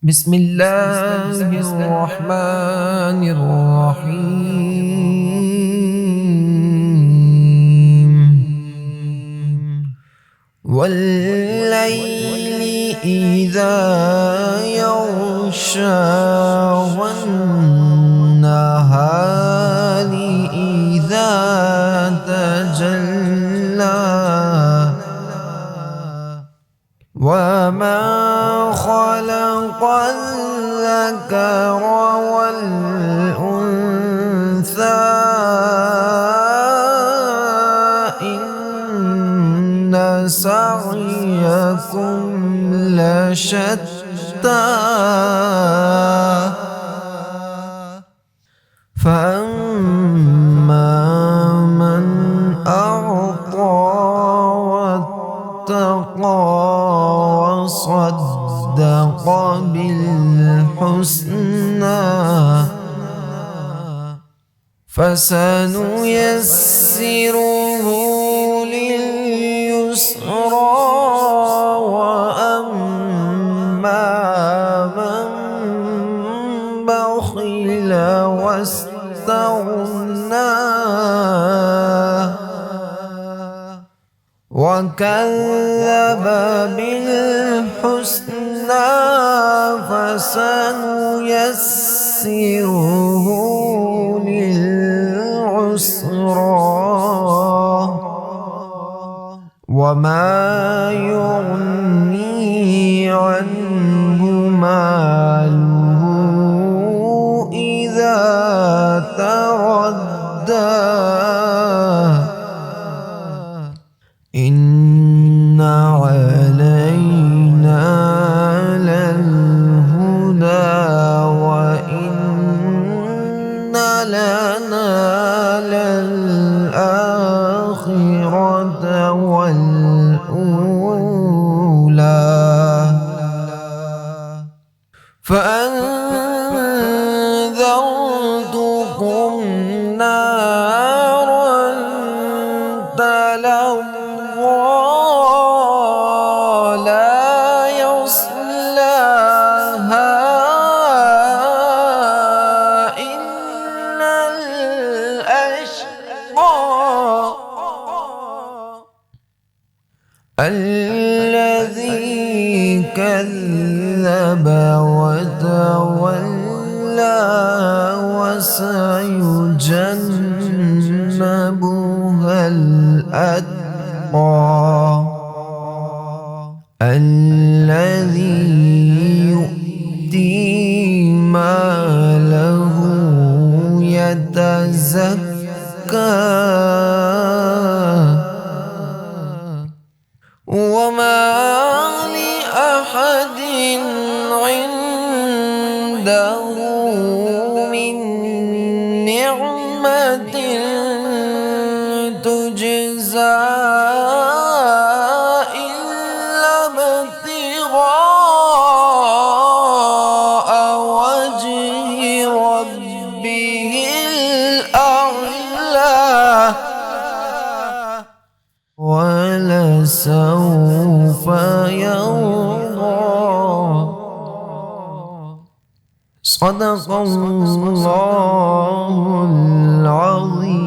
بسم الله الرحمن الرحيم والليل إذا يغشى والنهار إذا تجلى وما خلق الذكر والأنثى إن سعيكم لشتى فأما من أعطى واتقى وصدق بالحسنى فسنيسره لليسرى وأما من بخل واستغنى وكذب بالحسنى فسنيسره للعسرى وما يغني عنه ماله إذا تردى إن علينا للهدى وإن لنا للآخرة والأولى فأنذرتكم نارا تلظى لا يصلاها إلا الأشقى الذي كذب وتولى وسيجنبها الأتقى الذي يؤتي ماله يتزكى وما لأحد عنده من نعمة تجزى إلا ابتغاء وجه ربه الأعلى ولسوف يرضى صدق الله العظيم.